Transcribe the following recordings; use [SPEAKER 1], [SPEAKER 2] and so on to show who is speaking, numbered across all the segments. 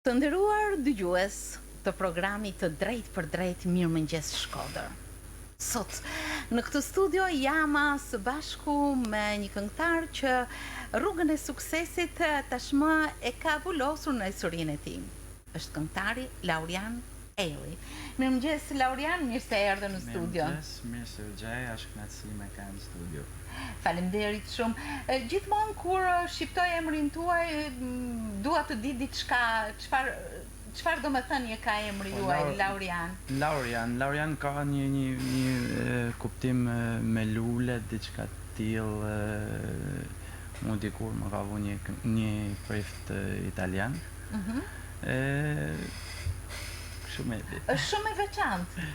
[SPEAKER 1] Të nderuar dëgjues të programit të Drejt për Drejt Mirëmëngjes Shkodër. Sot në këtë studio jam së bashku me një këngëtar që rrugën e suksesit tashmë e ka vullosur në historinë e tij. Është këngëtari Laurian Eli. Mirëmëngjes Laurian, mirë se erdhe në studio.
[SPEAKER 2] Mirëmëngjes, mirë se u gjej, është kënaqësi me ka në studio.
[SPEAKER 1] Faleminderit shumë. Gjithmonë kur shqiptoj emrin tuaj, dua të di diçka, çfarë do të thënie ka emri juaj, Laurian?
[SPEAKER 2] Laurian ka një kuptim me lule, diçka të tillë. Mu dikur më ka vënë një prift italian. Shumë e
[SPEAKER 1] Është shumë e veçantë.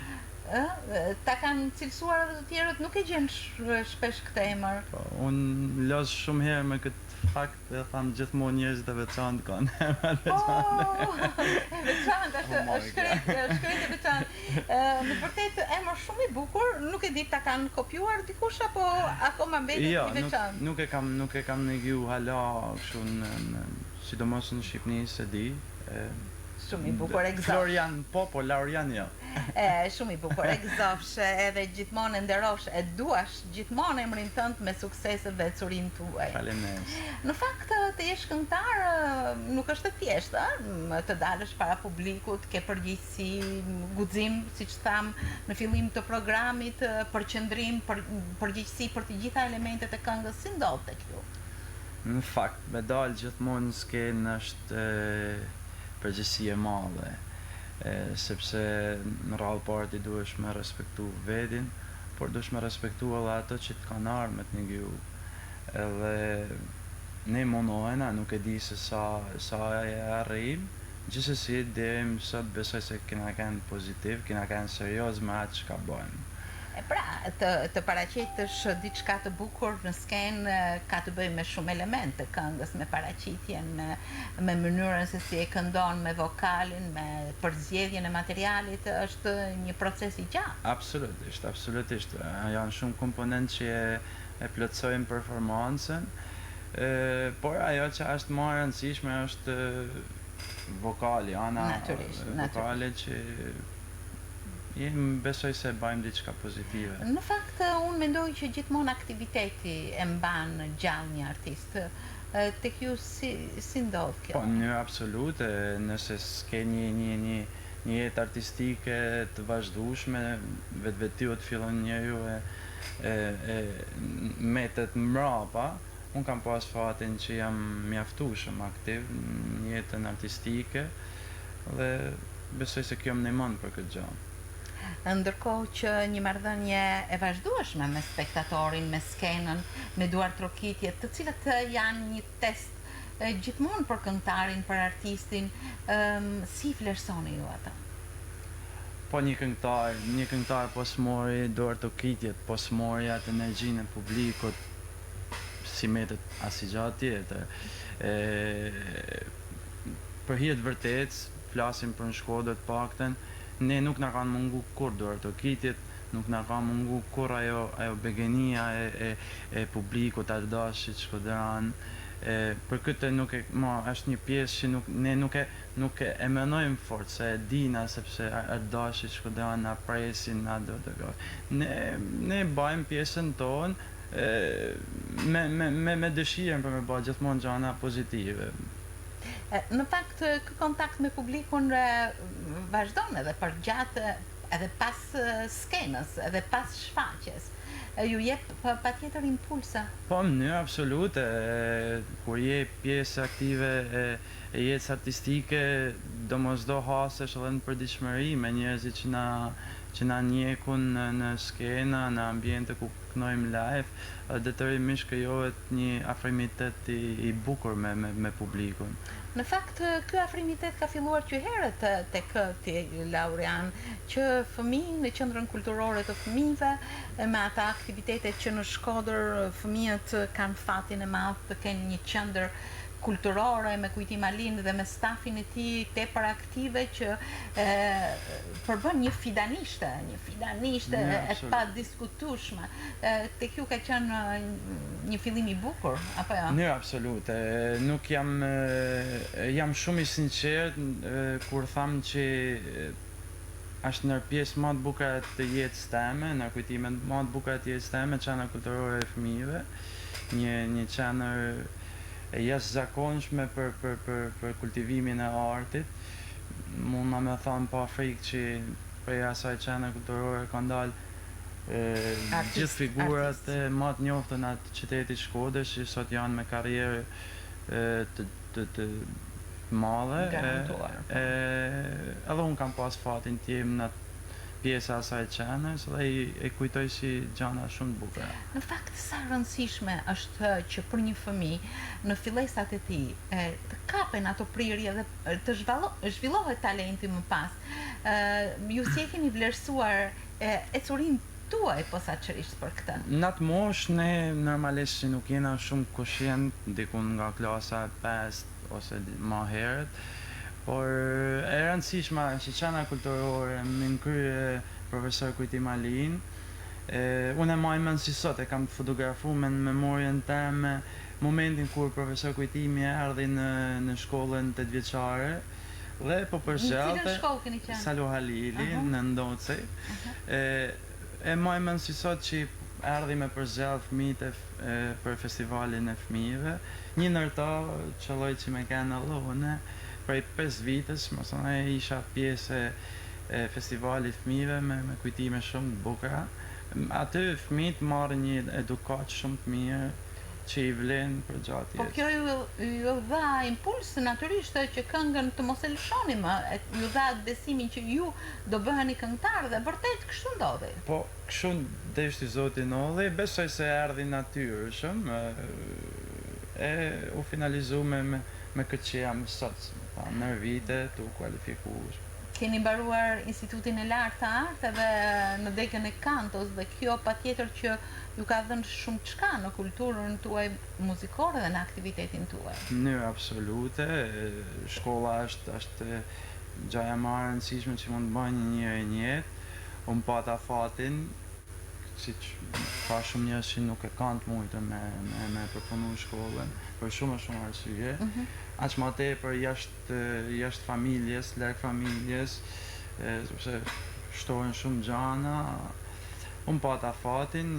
[SPEAKER 1] Ta kanë cilësuar edhe të tjerët, nuk e gjen shpesh këtë emër.
[SPEAKER 2] Unë los shumë herë me këtë fakt dhe thamë gjithmonë njerëzit e veçantë kanë emra të veçantë.
[SPEAKER 1] Veçantë, është shkret e veçantë. Në vërtet emër shumë i bukur, nuk e di ta kanë kopjuar dikush apo akoma mbetet i veçantë.
[SPEAKER 2] Nuk e kam negju hala kështu sidomos në Shqipëri se di.
[SPEAKER 1] Shumë i bukur egzof.
[SPEAKER 2] Florian po, Laurian jo.
[SPEAKER 1] Shumë i bukur egzofsh edhe gjithmonë e nderosh, e duash gjithmonë emrin tënd me sukseset dhe ecurinë tuaj.
[SPEAKER 2] Faleminderit.
[SPEAKER 1] Në fakt të jesh këngëtar nuk është e thjeshtë, të dalësh para publikut, ke përgjegjësi, guxim, siç tham në fillim të programit, përqendrim, përgjegjësi për të gjitha elementet e këngës, si ndodh tek ju?
[SPEAKER 2] Në fakt, me dalë gjithmonë në skenë është përgjegjësi e madhe, sepse në radhë parti duhesh me respektu vetin, por duhesh me respektu edhe ato që të kanë armët në gju. Edhe ne mundohena, nuk e di se sa e arrijm, gjithsesi deri më sot besoj se kena qenë pozitiv, kena qenë serioz me atë çka bëjmë.
[SPEAKER 1] Pra, të paraqitësh diçka të bukur në skenë ka të bëjë me shumë elemente të këngës, me paraqitjen, me mënyrën se si e këndon, me vokalin, me përzgjedhjen e materialit, është një proces i gjatë.
[SPEAKER 2] Absolutisht. Janë shumë komponentë që e plotësojnë performancën, por ajo që është më e rëndësishme është vokali, ana vokale që besoj se bëjmë diçka pozitive.
[SPEAKER 1] Në fakt, unë mendoj që gjithmonë aktiviteti e mban gjallë një artist. Tek ju si ndodh kjo?
[SPEAKER 2] Po, në mënyrë absolute, nëse s'ke një jetë artistike të vazhdueshme, vetvetiut të fillon njeriu metet mbrapa. Unë kam pas fatin që jam mjaftueshëm aktiv në jetën artistike dhe besoj se kjo më ndihmon për këtë gjë.
[SPEAKER 1] Ndërkohë që një marrëdhënie e vazhdueshme me spektatorin, me skenën, me duar trokitje, të cilat janë një test gjithmonë për këngëtarin, për artistin, si vlerësoni ju ata?
[SPEAKER 2] Po një këngëtar pos mori duar trokitjet, pos mori atë energjinë e publikut, si metet asnjë gjë tjetër. Për hir të vërtetës, flasim për në Shkodër të paktën, ne nuk na kanë mungu kur duar trokitjet, nuk na ka mungu kur ajo begenia e publikut ardashit shkodran. Për këtë është një pjesë që ne nuk e menojmë fort, se e dina sepse ardashit shkodran na presin, na do të gojë. Ne bëjmë pjesën tonë me dëshirën për me bëjë gjithmonë gjëra pozitive.
[SPEAKER 1] Në fakt, ky kontakt me publikun vazhdon edhe përgjatë edhe pas skenës, edhe pas shfaqjes. Ju jep patjetër impulsa.
[SPEAKER 2] Po, në mënyrë absolute, kur je pjesë aktive e jetës artistike, domosdo hasesh edhe në përditshmëri me njerëzit që na njekun në skena, në ambiente ku kënojmë live, detyrimisht krijohet një afrimitet i bukur me publikun.
[SPEAKER 1] Në fakt, ky afrimitet ka filluar që herët tek ti, Laurian, që fëmijë në qendrën kulturore të fëmijëve, me ata aktivitetet që në Shkodër fëmijët kanë fatin e madh të kenë një qendër kulturore me Kujtim Alin dhe me stafin e tij tepër aktive që përbën një fidanishte e padiskutueshme. Tek ju ka qenë një fillim i bukur apo jo?
[SPEAKER 2] Në absolute. Nuk jam shumë i sinqert kur tham që është ndër pjesë më të bukura të jetës time, në kujtimet më të bukura të jetës time, çana kulturore e fëmijëve, një çanër e jashtëzakonshme për kultivimin e artit. Mund me thonë pa frikë që prej asaj çane kulturore ka dalë gjithë figurat më të njoftën atë qytetit Shkodrës që sot janë me karrierë të madhe. Edhe unë kam pas fatin të jem në pjesa asaj çanës dhe e kujtoj si gjana shumë të bukura.
[SPEAKER 1] Në fakt, sa rëndësishme është që për një fëmijë në fillesat e tij të kapen ato prirje dhe të zhvillohet talenti më pas. Ju si e keni vlerësuar ecurinë tuaj posaçërisht për këtë?
[SPEAKER 2] Në atë moshë ne normalisht që nuk jena shumë koshient dikun nga klasa 5 ose më herët, por e rëndësishme që çana kulturore me krye profesor Kujtim Alin, unë e maj mend si sot, e kam fotografuar me në memorien time momentin kur profesor Kujtimi erdhi në shkollën 8-vjeçare dhe po përzgjallte.
[SPEAKER 1] Në cilën shkollë keni qenë?
[SPEAKER 2] Salo Halili, në Ndoce. E maj mend si sot që erdhi me përzgjall fëmijët për festivalin e fëmijëve. Një ndër ta qëlloj që me kanë allone prej 5 vitës, mësone isha pjesë e festivalit fëmijëve me kujtime shumë të bukura. Aty fëmijët marrin një edukat shumë të mirë që i vlen për gjatë jetës.
[SPEAKER 1] Po kjo ju dha impuls natyrisht që këngën të mos e lëshoni më, ju dha besimin që ju do bëheni këngëtar dhe vërtet kështu ndodhi.
[SPEAKER 2] Po, kështu deshti Zoti ndodhi, besoj se erdhi natyrshëm, u finalizu me këtë që jam sot, në vite të u kualifikuar.
[SPEAKER 1] Keni mbaruar Institutin e Lartë të Arteve në degën e Kantos dhe kjo patjetër që ju ka dhënë shumë çka në kulturën tuaj muzikore dhe në aktivitetin tuaj.
[SPEAKER 2] Në absolute, shkolla është gjaja më e rëndësishme që mund të bëjë njëri në jetë. Unë pata fatin, siç ka shumë njerëz që nuk e kanë të mujtë me përpunu shkollën për shumë arsye. Aq më tepër jashtë familjes, larg familjes, sepse shtohen shumë gjana. Unë pata fatin,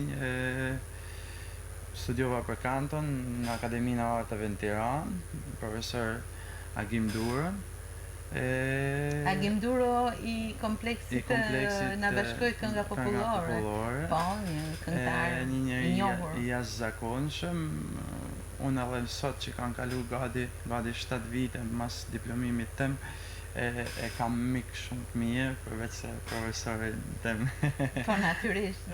[SPEAKER 2] studiova për kanton në Akademinë e Arteve në Tiranë, profesor Agim Duro.
[SPEAKER 1] Agim Duro i kompleksit na bashkoi kënga popullore. Po, një këngëtar i njohur.
[SPEAKER 2] I jashtëzakonshëm. Unë edhe sot që kanë kalu gati 7 vite mas diplomimit tëm, e kam mik shumë të mirë përveç se profesorin tëm.
[SPEAKER 1] Po, natyrisht.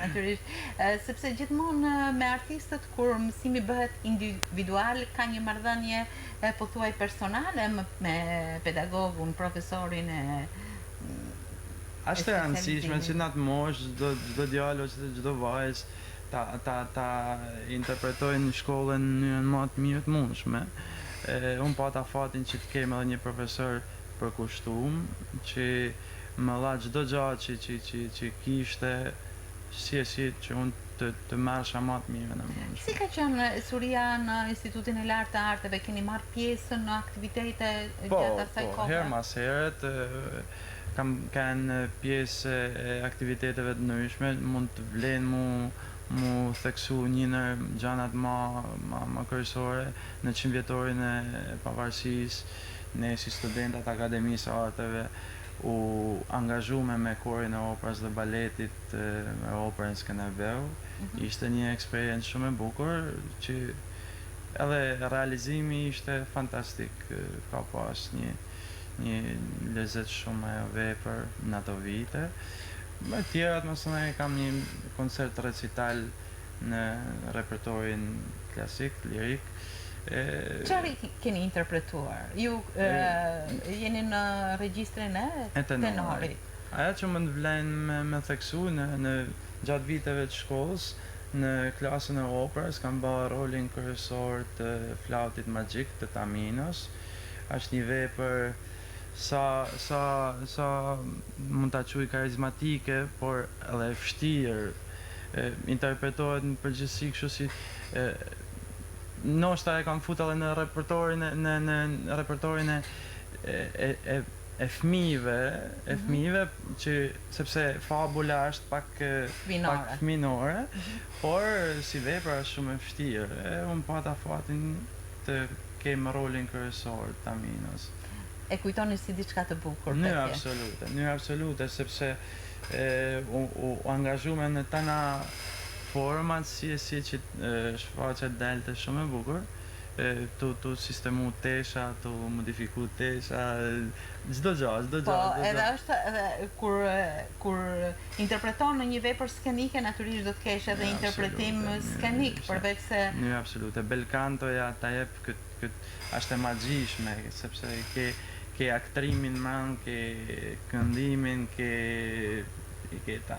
[SPEAKER 1] Sepse gjithmonë me artistët kur mësimi bëhet individual, ka një marrëdhënie pothuaj personale me pedagogun, profesorin
[SPEAKER 2] Është e rëndësishme që në atë moshë çdo djalë ose çdo vajzë ta interpretojnë shkollën në mënyrën më të mirë të mundshme. Unë pata fatin që të kem edhe një profesor përkushtuar që më dha çdo gjë që kishte si që unë të marrësha më të mirë në mundshme.
[SPEAKER 1] Si ka qenë ecuria në Institutin e Lartë të Arteve? Keni marrë pjesë në aktivitete gjatë asaj kohe?
[SPEAKER 2] Po, herë mas herët kam kanë pjesë e aktiviteteve të ndryshme, mund të vlen mu theksu një në gjanat ma kryesore në 100 vjetorin e pavarësisë. Ne si studentat Akademisë Arteve u angazhume me korin e operës dhe baletit me operën Skënderbeu. Ishte një eksperiencë shumë e bukur që edhe realizimi ishte fantastik. Ka pas një lezet shumë e vepër në ato vite. Me tjerat mësone kam një koncert recital në repertorin klasik, lirik.
[SPEAKER 1] Çfarë keni interpretuar? Ju jeni në regjistrin e tenorit.
[SPEAKER 2] Aja që më të vlen me theksu në gjatë viteve të shkollës, në klasën e operës, kam bërë rolin kryesor të flautit magjik të Taminos. Është një vepër sa mund ta quaj karizmatike, por edhe e vështirë. Interpretohet në përgjithësi kështu si ndoshta e kam futur edhe në repertorin e fëmijëve që sepse fabula është pak fëminore, por si vepër është shumë e vështirë. Unë pata fatin të kem rolin kryesor të Taminos.
[SPEAKER 1] E kujtoni si diçka të bukur.
[SPEAKER 2] Në absolute, sepse u angazhume në tana format si që shfaqet delte shumë e bukur. Tu sistemu tesha, tu modifiku tesha, çdo gjë.
[SPEAKER 1] Po, edhe është kur interpreton në një vepër skenike, natyrisht do të kesh edhe interpretim skenik, përveç se
[SPEAKER 2] në absolute. Belcantoja ta jep këtë është e magjishme, sepse ke aktrimin man, ke këndimin, ke ta.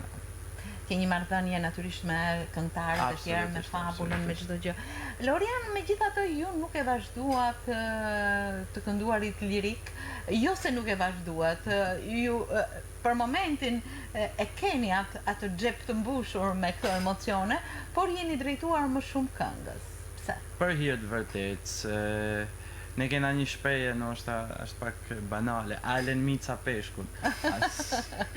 [SPEAKER 1] Ke një marrëdhënie natyrisht me këngëtarët e tjerë, me fabulën, me çdo gjë. Lorian, megjithatë ju nuk e vazhduat të kënduarit lirik, jo se nuk e vazhduat, ju për momentin e keni atë xhep të mbushur me këto emocione, por jeni drejtuar më shumë këngës. Pse?
[SPEAKER 2] Për hir të vërtet, ne kena një shprehje, ndoshta është pak banale, alen mica peshkun.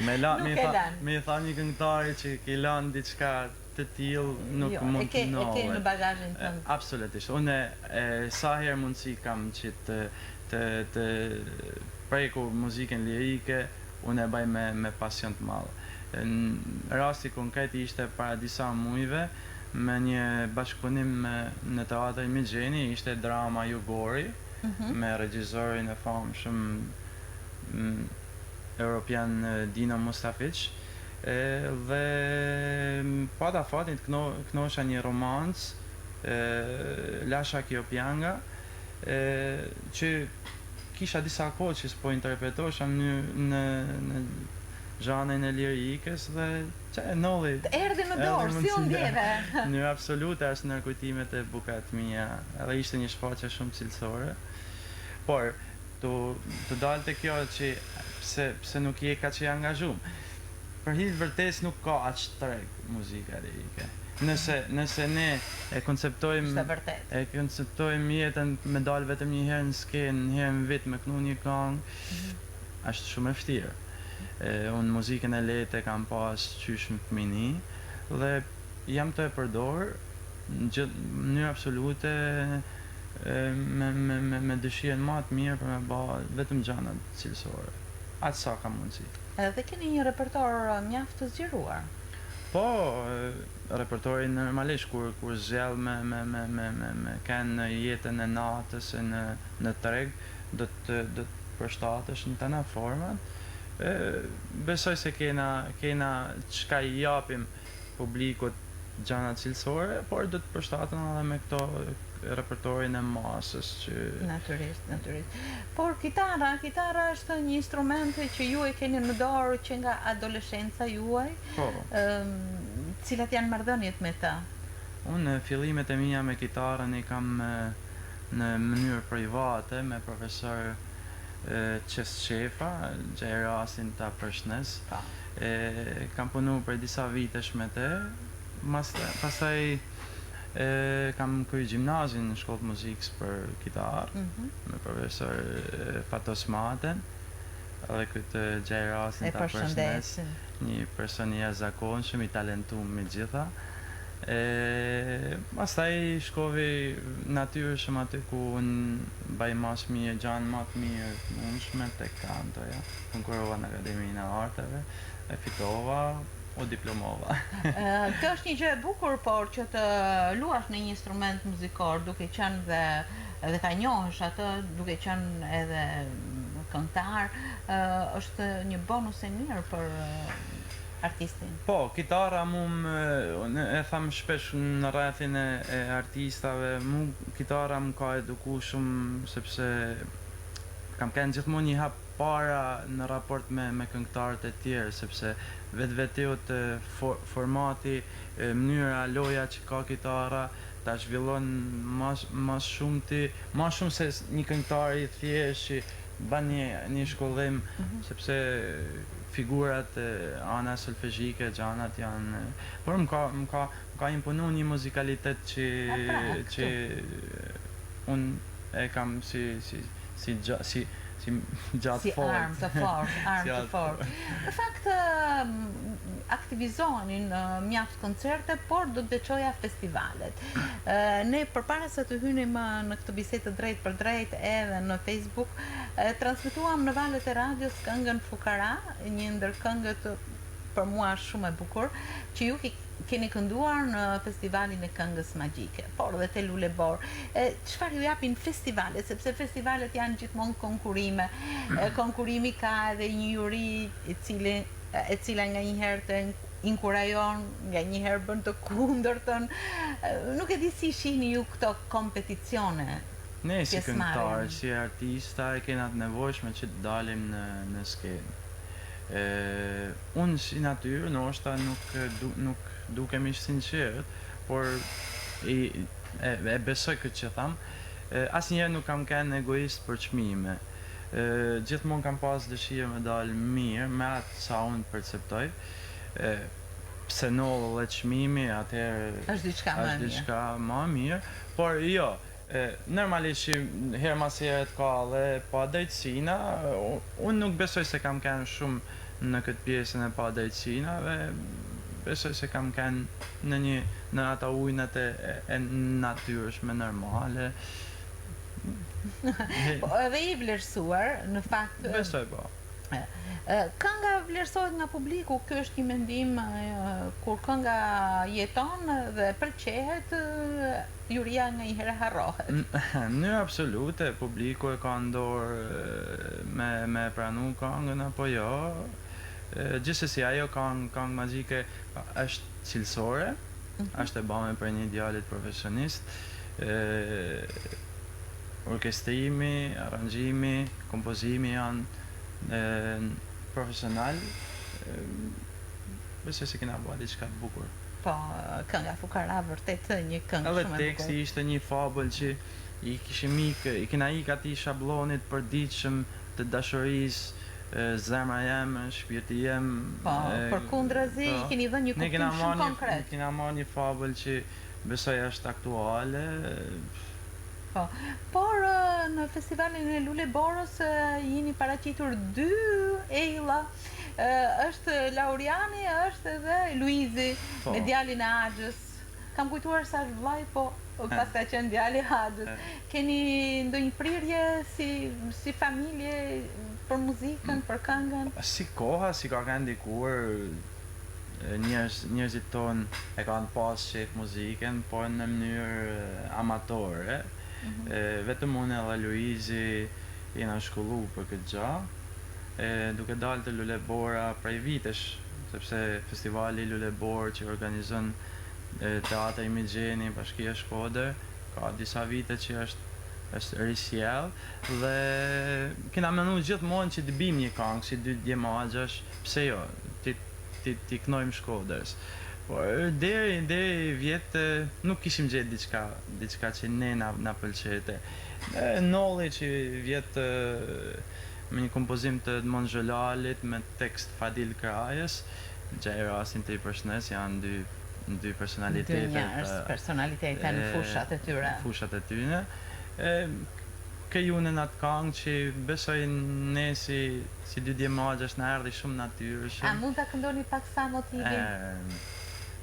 [SPEAKER 2] Me tha një këngëtari që ke lënë diçka të tillë nuk mund të nohet.
[SPEAKER 1] E ke në bagazhin tënd.
[SPEAKER 2] Absolutisht. Unë sa herë mundësi kam që të prekur muzikën lirike, unë e baj me pasion të madh. Në rasti konkret ishte para disa muajve me një bashkëpunim në teatrin Migjeni, ishte drama Jugori, me regjizorin e famshëm europian Dino Mustafic, dhe pata fatin të kënosha një romancë, Lasha Kjo Pjanga, që kisha disa kohë që s'po interpretosha në zhanrin e lirikës dhe që e nolli.
[SPEAKER 1] Erdhi në dorë, si u ndjeve?
[SPEAKER 2] Në absolute është në kujtimet e bukat mia, edhe ishte një shfaqje shumë cilësore. Por, të dalte kjo që pse nuk je ka që i angazhum. Për hir vërtes nuk ka aq treg muzika lirike. Nëse ne e konceptojmë jetën me dal vetëm një herë në skenë, një herë në vit me kënu një këngë, është shumë e vështirë. Unë muzikën e lehtë kam pas qysh në fëmijëni dhe jam të e përdor në mënyrë absolute me dëshirën më të mirë për me bë vetëm gjëra cilësore. Atë sa kam mundësi.
[SPEAKER 1] Edhe keni një repertor mjaft të zgjeruar.
[SPEAKER 2] Po, repertori normalisht kur zgjell me kanë në jetën e natës e në treg, do të përshtatesh në tana format. Besoj se kena çka i japim publikut gjana cilësore, por do të përshtaten edhe me këto repertorin e masës që...
[SPEAKER 1] Natyrisht. Por kitara është një instrument që ju e keni në dorë që nga adoleshenca juaj.
[SPEAKER 2] Po.
[SPEAKER 1] Cilat janë marrëdhëniet me ta?
[SPEAKER 2] Unë fillimet e mia me kitarën i kam në mënyrë private me profesor Qes Shefa, që e rastin ta përshnes. Kam punu për disa vitesh me te, pastaj kam kryer gjimnazin në shkollë muzikës për kitarë, me profesor Fatos Maten, edhe këtë gjaj rastin ta përshnes, një person i jashtëzakonshëm, i talentuar me gjitha. Pastaj shkovi natyrshëm aty ku unë baj mas mirë, gjanë më të mirë të mundshme tek kantoja. Konkurrova në Akademinë e Arteve, e fitova, o diplomova.
[SPEAKER 1] Kjo është një gjë e bukur, por që të luash në një instrument muzikor, duke qenë dhe ta njohësh atë, duke qenë edhe këngëtar, është një bonus e mirë për artistin.
[SPEAKER 2] Po, kitara e tham shpesh në rrethin e artistave, kitara më ka eduku shumë sepse kam kanë gjithmonë një hap para në raport me këngëtarët e tjerë, sepse vetvetiut formati, mënyra, loja që ka kitara, ta zhvillon mas shumë se një këngëtar i thjesht që ban një shkollim, sepse figurat, ana solfegjike, gjanat janë, por më ka imponu një muzikalitet që unë e kam si gjatë fort.
[SPEAKER 1] Si armë të fort. Në fakt, aktivizoheni në mjaft koncerte, por do të veçoja festivalet. Ne përpara se të hynim në këtë bisedë të drejt për drejt edhe në Facebook, transmetuam në valët e radios këngën Fukara, një ndër këngët për mua shumë e bukur, që ju keni kënduar në festivalin e këngës magjike, por dhe te Lulebor. Çfarë ju japin festivalet, sepse festivalet janë gjithmonë konkurime. Konkurimi ka edhe një juri e cila nga njëherë të inkurajon, nga njëherë bën të kundërtën. Nuk e di si shihni ju këto kompeticione.
[SPEAKER 2] Ne si këngëtar, si artista e kena të nevojshme që të dalim në skenë. Unë si natyrë, ndoshta nuk dukemi sinqert, por e besoj këtë që tham, asnjëherë nuk kam qenë egoist për çmime. Gjithmonë kam pas dëshirë me dalë mirë, me atë sa unë perceptoj. Pse nollë dhe çmimi, atëherë
[SPEAKER 1] është diçka
[SPEAKER 2] më mirë, por jo. Normalisht që herë mas herët ka dhe pa drejtësina, unë nuk besoj se kam qenë shumë në këtë pjesën e pa drejtësina, besoj se kam qenë në ata ujnat e natyrshme normale.
[SPEAKER 1] Edhe i vlerësuar, në fakt.
[SPEAKER 2] Besoj po.
[SPEAKER 1] Kënga vlerësohet nga publiku, ky është një mendim kur kënga jeton dhe pëlqehet, juria nga njëherë harrohet.
[SPEAKER 2] Në absolute, publiku e ka në dorë me pranu këngën apo jo. Gjithsesi ajo këngë magjike është cilësore, është e bame për një djalit profesionist. Orkestrimi, aranjimi, kompozimi janë profesional. Besoj se kena bërë diçka të bukur.
[SPEAKER 1] Po, kënga Fukara vërtet një këngë shumë e bukur.
[SPEAKER 2] Edhe teksti ishte një fabël që i kishim i kena atij shablonit përditshëm të dashurisë, zemra jem, shpirti jem.
[SPEAKER 1] Po, përkundrazi i keni dhënë një kuptim shumë konkret.
[SPEAKER 2] Ne kena marrë një fabël që besoj është aktuale.
[SPEAKER 1] Po, por në festivalin e Luleborës jeni paraqitur 2 ejlla. Është Lauriani, është edhe Luizi me djalin e Axhës. Kam kujtuar sa është vllai, po pas ka qenë djali i Axhës. Keni ndonjë prirje si familje për muzikën, për këngën?
[SPEAKER 2] Si koha, si ka ndikuar, njerëzit tonë e kanë pas qef muzikën, por në mënyrë amatore. Vetëm unë edhe Luizi jena shkollu për këtë gjë, duke dalë të Lulebora prej vitesh, sepse festivali Lulebor që organizon Teatri Imigjeni, Bashkia Shkodër, ka disa vite që është risjell, dhe kena menu gjithmonë që të bim një këngë si 2 djemagjash, pse jo, ti knojmë Shkodrës. Por deri vjetë nuk kishim gjetë diçka që ne na pëlqete. Nolli që vjetë me një kompozim të Edmond Xhelalit me tekst Fadil Krajës, gjej rastin të i përshëndes, janë dy personalitete.
[SPEAKER 1] Dy njerëz, personalitete në fushat e tyre.
[SPEAKER 2] Në fushat e tyre. Këjune në atë këngë që besoj ne si 2 djemagjash në erdhi shumë natyrshëm.
[SPEAKER 1] A mund ta këndoni pak sa motivin?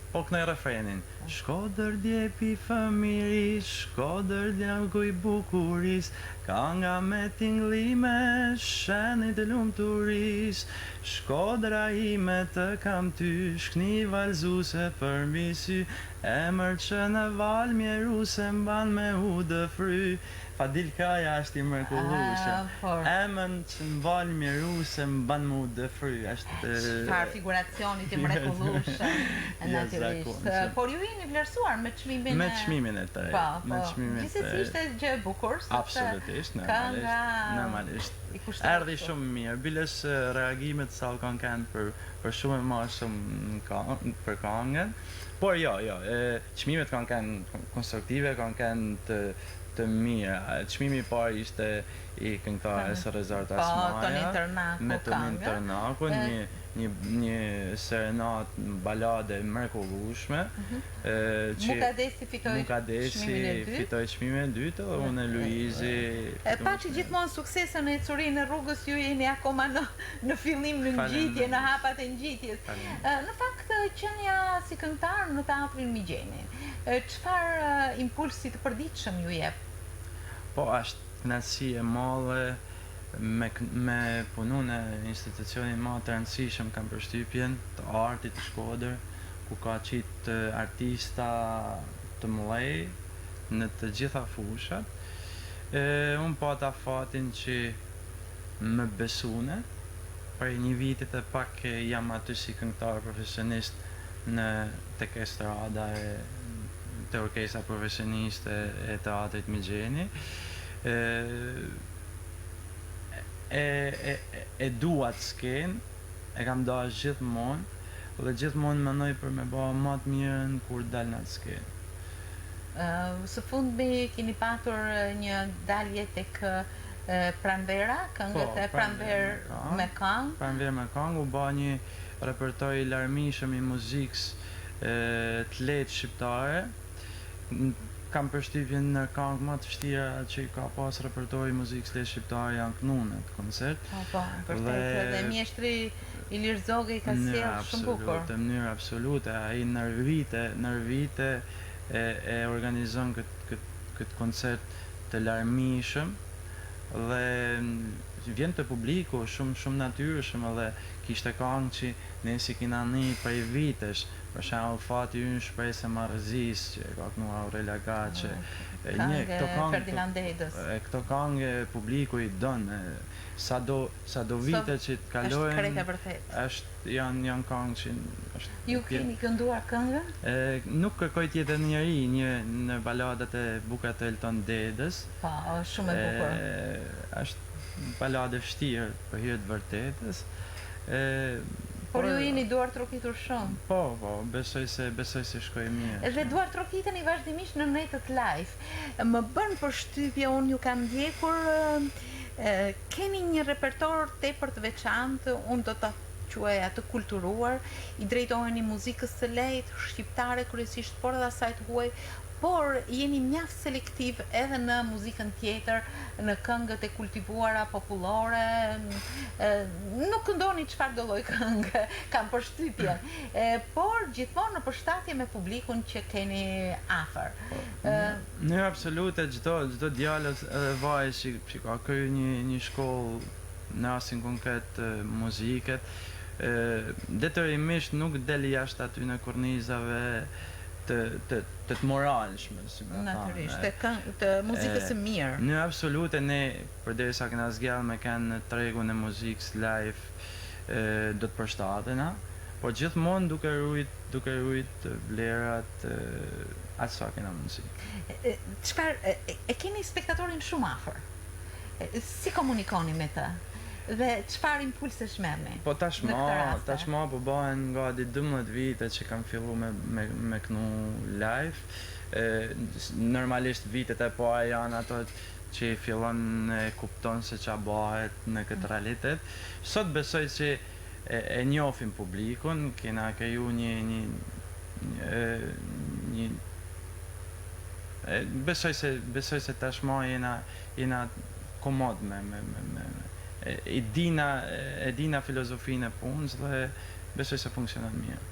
[SPEAKER 2] Po kënoj refrenin. Shkodër djepi fëmiris, Shkodër djaku i bukuris, kënga me tinglime, shenit e lumturis. Shkodra ime të kam ty, shkni valzuse për mbi sy, emër që në val mjeruse mban me u dëfry. Fadil Kraja është i mrekullueshëm. Emën që në val mjeruse mban me u dëfry.
[SPEAKER 1] Çfarë figuracionit i mrekullueshëm, natyrisht. Por ju jeni vlerësuar me çmimin e...
[SPEAKER 2] Me çmimin e tij.
[SPEAKER 1] Po, gjithsesi ishte gjë e bukur.
[SPEAKER 2] Absolutisht, normalisht.
[SPEAKER 1] I kushtohet
[SPEAKER 2] erdhi
[SPEAKER 1] kështu.
[SPEAKER 2] shumë mirë. Bilesh reagimet sa kanë kanë për shumë më shumë për këngën. Por jo, çmimet kanë kanë konstruktive, kanë kanë të mira. Çmimi I parë ishte I këngëtares Rezart Asmaja
[SPEAKER 1] Toni Tërnaku
[SPEAKER 2] me Tonin
[SPEAKER 1] këngë.
[SPEAKER 2] Tërnaku, një serenat balade mrekullueshme.
[SPEAKER 1] Mukadesi fitoi çmimin e dytë.
[SPEAKER 2] Fitoi çmimin e dytë, dhe unë e Luizi.
[SPEAKER 1] Pa që gjithmonë suksesën e Curinë e Rrugës ju jeni akoma në fillim në ngjitje, në hapat e ngjitjes. Në fakt qenia si këngëtar në teatrin Migjeni, çfarë impulsi të përditshëm ju jep?
[SPEAKER 2] Po, është kënaqësi e madhe me punu në institucionin më të rëndësishëm, kam përshtypjen të artit të Shkodër, ku ka qitë artista të mëdhej në të gjitha fushat. Unë pata fatin që më besune, për një vitit e pak jam aty si këngëtar profesionist tek estrada të orkestra profesioniste e teatrit Migjeni. E dua të skenë, e kam dash gjithmonë, dhe gjithmonë mendoj për me bëha më të mirën kur dal në atë skenë.
[SPEAKER 1] Së fundmi keni patur një dalje tek Pranvera, këngët e Pranver me këngë.
[SPEAKER 2] Pranver me këngë, u ba një repertor I larmishëm I muzikës të lehtë shqiptare. Kam përshtypjen në këngë më të vështira që ka pas repertori muzikës lehtë shqiptare janë kënu në të koncert.
[SPEAKER 1] Po, vërtet, dhe mjeshtri Ilir Zogej ka sjellë shumë bukur.
[SPEAKER 2] Në mënyrë absolute, ai nervite e organizon këtë koncert të larmishëm dhe vjen të publiku shumë natyrshëm dhe kishte këngë që ne si kina një prej vitesh, për shembull Fati ynë shpresë marrëzis që e ka kënu Aurela Gaçe.
[SPEAKER 1] Këngë Ferdinand Dedës.
[SPEAKER 2] Këto këngë publiku I don. Sado vite që të kalojnë.
[SPEAKER 1] Është krejtë vërtet.
[SPEAKER 2] Janë këngë që
[SPEAKER 1] Ju keni kënduar këngën?
[SPEAKER 2] Nuk kërkoj tjetër njeri në baladat e buka të Elton Dedës.
[SPEAKER 1] Po, shumë e bukur.
[SPEAKER 2] Është balade vështirë për hir të vërtetës.
[SPEAKER 1] Por ju jeni duar trokitur shumë.
[SPEAKER 2] Po, besoj se shkoj mirë.
[SPEAKER 1] Edhe duar trokiteni vazhdimisht në netët live. Më bën përshtypje, unë ju kam ndjekur, keni një repertor tepër të veçantë, unë do ta quaj atë kulturuar, I drejtoheni muzikës së lehtë, shqiptare kryesisht, por edhe asaj të huaj, por jeni mjaft selektiv edhe në muzikën tjetër, në këngët e kultivuara popullore, nuk këndoni çfarë do lloj këngë, kam përshtypjen, por gjithmonë në përshtatje me publikun që keni afër.
[SPEAKER 2] Në absolute çdo djalë edhe vajzë që ka kryer një shkollë në rastin konkret muziket, detyrimisht nuk del jashtë aty në kornizave të moralshme, si më thënë.
[SPEAKER 1] Natyrisht, të muzikës së mirë.
[SPEAKER 2] Në absolute ne përderisa kena zgjallë me kanë në tregun e muzikës live do të përshtatena, por gjithmonë duke rujt vlerat atë sa kena mundësi.
[SPEAKER 1] Çfarë e keni spektatorin shumë afër? Si komunikoni me të? Dhe çfarë impulsesh merrni?
[SPEAKER 2] Po tashmë po bëhen gati 12 vite që kam fillu me kënu live. Normalisht vitet e para janë ato që fillon e kupton se ç'a bëhet në këtë realitet. Sot besoj që e njohim publikun, kena kriju një besoj se tashmë jena komod me e dina filozofinë e punës dhe besoj se funksionon mirë.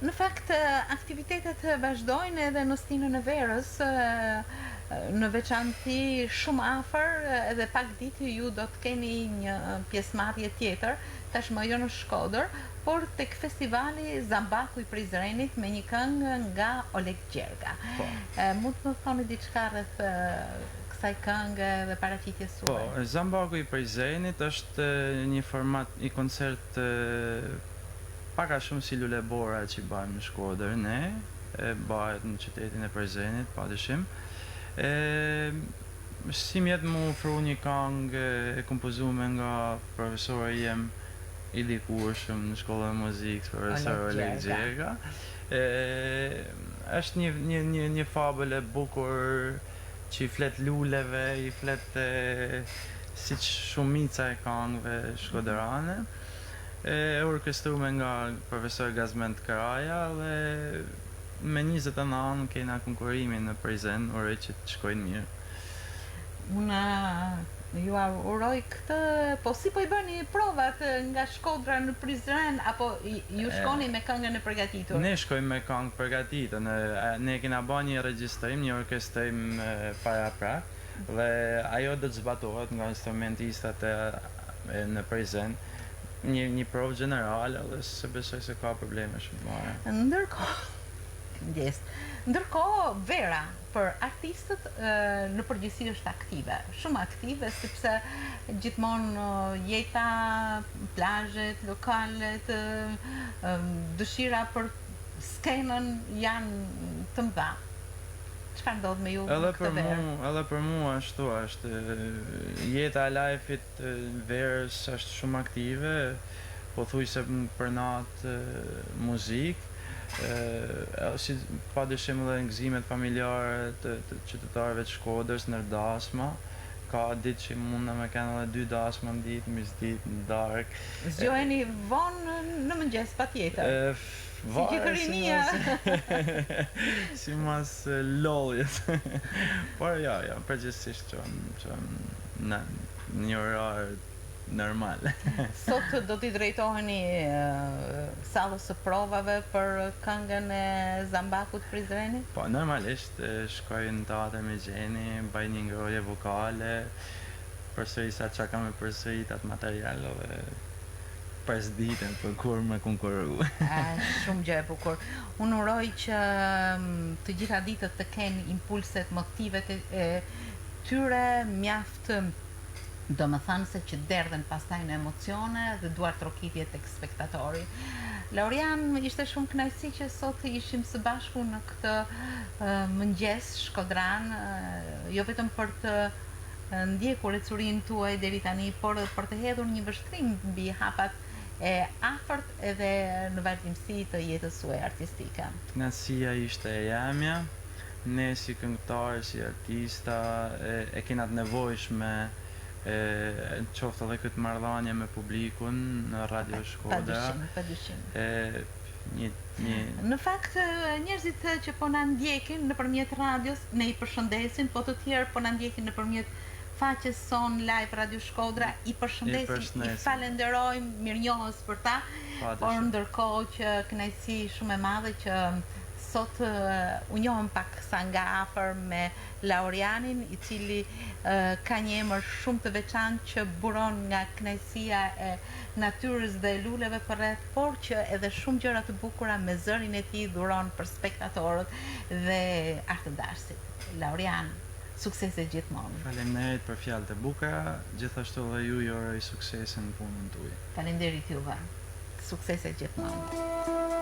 [SPEAKER 1] Në fakt, aktivitetet vazhdojnë edhe në Stinën e Verës, në veçanti shumë afër, edhe pak ditë ju do të keni një pjesëmarrje tjetër, tashmë jo në Shkodër, por tek festivali Zambaku I Prizrenit me një këngë nga Oleg Gjerga. Mund të më thoni diçka rreth kësaj këngë dhe paraqitjes suaj?
[SPEAKER 2] Po, Zambaku I Prizrenit është një format I koncert paka shumë si Lule Bora që bëjmë në Shkodër bëhet në qytetin e Prizrenit, padyshim. Si mjetë mu ofru një këngë e kompozume nga profesori jem i dikurshëm në shkollën e muzikës, profesor Oleg Gjerga. Është një fabël e bukur që i flet luleve, i flet si shumica e këngëve shkoderane. E orkestrume nga profesor Gazment Karaja dhe me 29 kena konkurimin në Prizren, uroj që të shkojnë mirë.
[SPEAKER 1] Unë ju uroj këtë, po si po i bëni provat nga Shkodra në Prizren, apo ju shkoni me këngën e përgatitur?
[SPEAKER 2] Ne shkojmë me këngë përgatitur, ne kena ba një regjistrim, një orkestrim para prak, dhe ajo do të zbatohet nga instrumentistat në Prizren, një provë generale dhe se besoj se ka probleme shumë marë.
[SPEAKER 1] Ndërkohë, Vera, për artistët në përgjithësi është aktive, shumë aktive, sepse gjithmonë jeta, plazhet, lokalet, dëshira për skenën janë të mëdha. Çfarë ndodh me ju këtë verë?
[SPEAKER 2] Edhe për mua ashtu është, jeta e life-it verës është shumë aktive, pothuajse për natë muzikë, si pa dyshim dhe ngëzimet familjare të qytetarëve të Shkodrës në dasma. Ka ditë që mund me kanë edhe 2 dasma në ditë, misditë, në darkë.
[SPEAKER 1] Zgjoheni vonë në mëngjes patjetër. Si qytërinia.
[SPEAKER 2] Si mas loljes. Por ja, përgjithsisht që në një orar normal.
[SPEAKER 1] Sot do t'i drejtoheni sallës së provave për këngën e Zambakut Prizrenit?
[SPEAKER 2] Po, normalisht shkoj në teatër me Gjeni, baj një ngrohje vokale, përsëri sa çka kam e përsërit atë material dhe pas ditën për kur me konkuru.
[SPEAKER 1] Shumë gjë e bukur. Unë uroj që të gjitha ditët të kenë impulset, motivet e tyre mjaft do më thanë se që derdhen pastaj në emocione dhe duar trokitje tek spektatori. Laurian, ishte shumë kënaqësi që sot ishim së bashku në këtë mëngjes shkodran, jo vetëm për të ndjekur ecurinë tuaj deri tani, por për të hedhur një vështrim mbi hapat e afërt edhe në vazhdimsi të jetës suaj artistike.
[SPEAKER 2] Kënaqësia ishte e jamja, ne si këngëtarë, si artista e kena të nevojshme qoftë edhe këtë marrëdhënie me publikun në Radio Shkodra.
[SPEAKER 1] Padyshim.
[SPEAKER 2] Një
[SPEAKER 1] Në fakt, njerëzit që po na ndjekin nëpërmjet radios, ne i përshëndesim, po të tjerë po na ndjekin nëpërmjet faqes son live Radio Shkodra, i përshëndesim, i falenderojmë, mirënjohës për ta, por ndërkohë që kënaqësi shumë e madhe që sot u njohëm pak sa nga afër me Laurianin, i cili ka një emër shumë të veçantë që buron nga kënaqësia e natyrës dhe luleve përreth, por që edhe shumë gjëra të bukura me zërin e tij dhuron për spektatorët dhe artëdarësit. Laurian, suksese gjithmonë.
[SPEAKER 2] Faleminderit për fjalët e bukura, gjithashtu edhe ju uroj suksese në punën tuaj.
[SPEAKER 1] Faleminderit juve. Suksese gjithmonë.